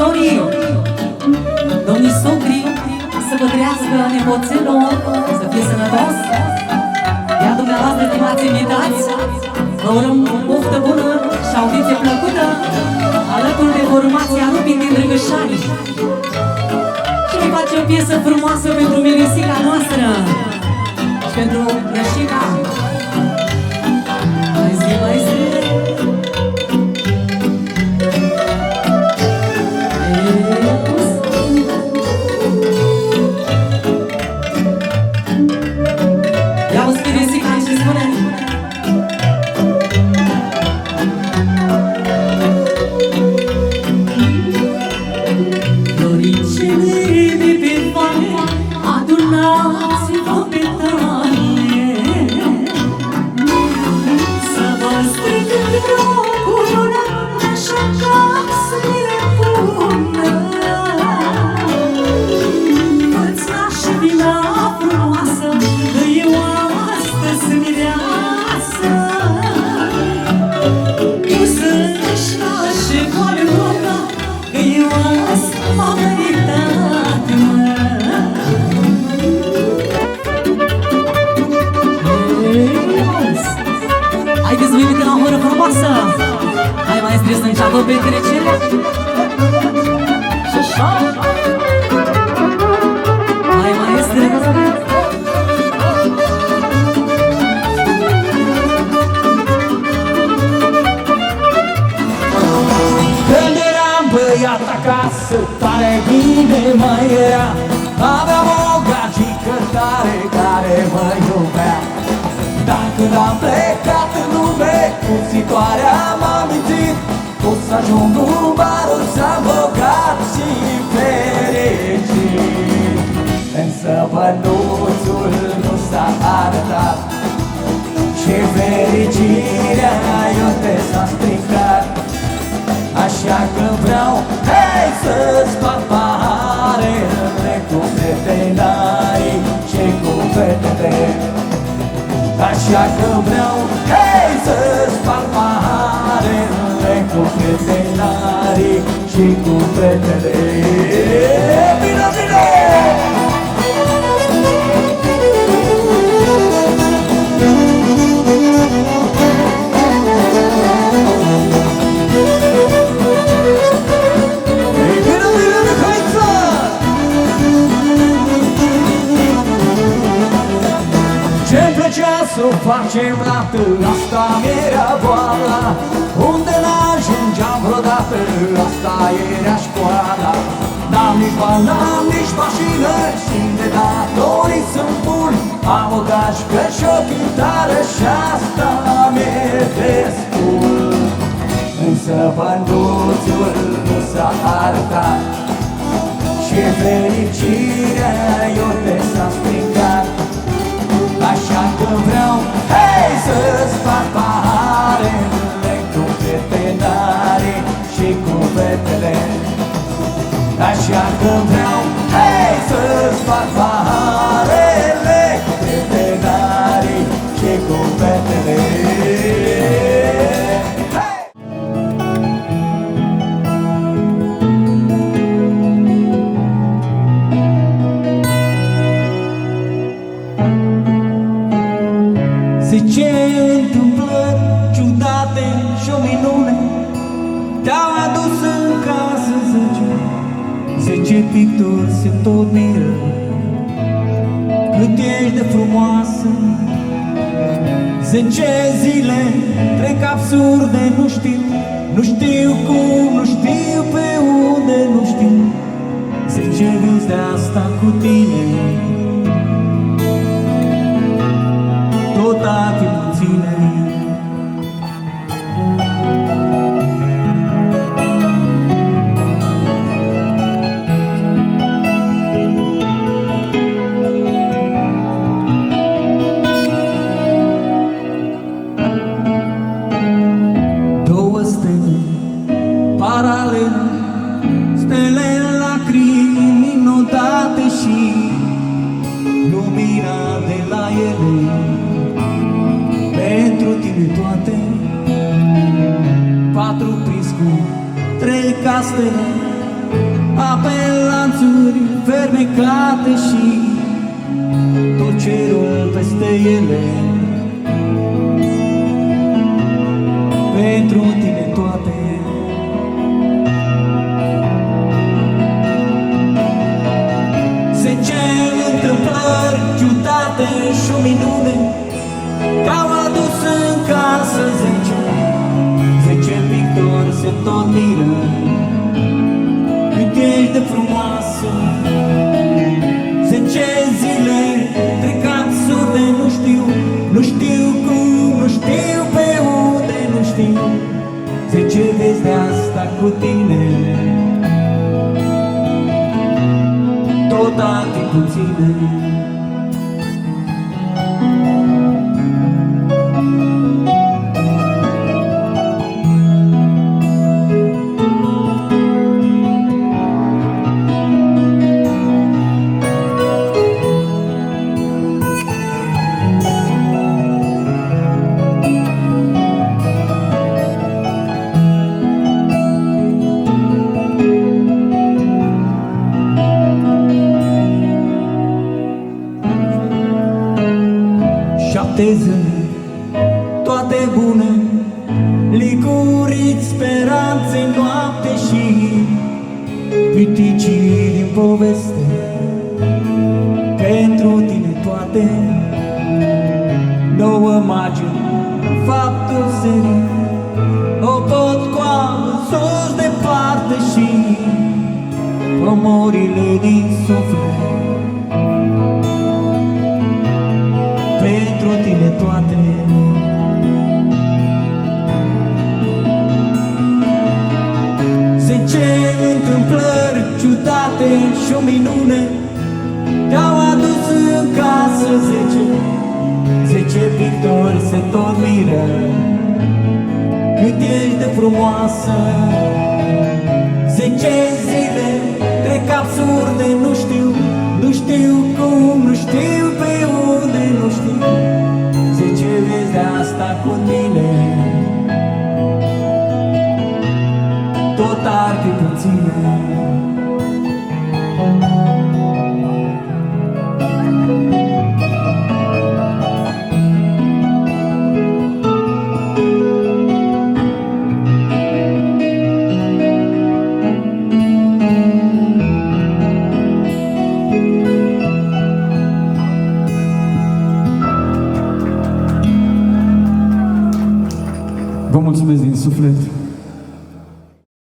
domnișorii, domnii socri, să vă trăiască nepoțelul, să fie sănătos. Iar dumneavoastră, stimați invitați, vă urăm poftă bună și audiție plăcută alături de formația Rupin din Drăgășani. Și ne face o piesă frumoasă pentru Mirisica noastră și pentru Nășica. Mai zi, mai zi. Ia uzi Mirisica ce spune. Floricele de pe vale, adunați-vă pe tale, să vă strigă cu luna, așa ca să mi le pună. Fă-ți nașe vina frumoasă, că eu astăzi mireasă. Eu să-și nașe goale roca, că eu azi m-am meritat, mă. Haideți, vă invităm la o oră frumoasă. Hai, maestre, să înceapă petrecerea. Și așa. Hai, maestre. Când eram băiat acasă, tare bine mai era. Aveam o gagică tare care mă iubea. Dar când am plecat în lume, cuțitoarea m-a mințit. O să ajung un barul, să-mi bogat și fericit. Însă bănuțul nu s-a arătat și fericirea iute s-a stricat. Așa că vreau, hei, să-ți fac paharele cu veterinarii și cu fetele. Așa că vreau, hei, să-ți fac paharele cu veterinarii și cu fetele. Bine, bine! Să facem lată, asta era boala. Unde n-ajungeam vreodată, asta era școala. N-am nici bani, n-am nici mașină și de datorii sunt buni. Am o gașcă și o chitară și asta mi-e destul. Însă bănuțul nu s-a arătat și fericirea iute s-a stricat. Așa că vreau, hei, să-ți fac paharele cu veterinarii și cu fetele. Așa că vreau, hei, să-ți fac paharele cu veterinarii și cu fetele. Zice întâmplări ciudate și-o minune te-au adus în casă, zice picturi se tot miră cât ești de frumoasă. 10 zile trec absurde, nu știu cum, nu știu pe unde, nu știu. 10 vieți de asta cu tine, tot timpul ține. Două stele paralele, stele în lacrimi inundate și lumina de la ele. Pentru tine toate, 4 prins cu 3 castele, Pe lanțuri fermecate și tot cerul peste ele. Pentru tine toate. Se cer întâmplări ciudate și o minune, te-au adus în casă 10 pictori se tot miră cât ești de frumoasă. 10 zile trec absurde, nu știu cum, nu știu pe unde, nu știu. 10 vezi de asta cu tine, tot ar fi puține. Toate bune, licuriți, speranțe, noapte și piticii din poveste. Pentru tine toate, 9 margini, faptul serii, o pot coamă sus departe și pomorile din suflet. Pentru tine toate. 10 întâmplări ciudate și o minune, te-au adus în casă 10 pictori se tot miră cât ești de frumoasă. 10 zile trec absurde, nu știu cum, nu știu pe unde, nu știu. 10 vezi de asta cu tine, tot ar fi puține.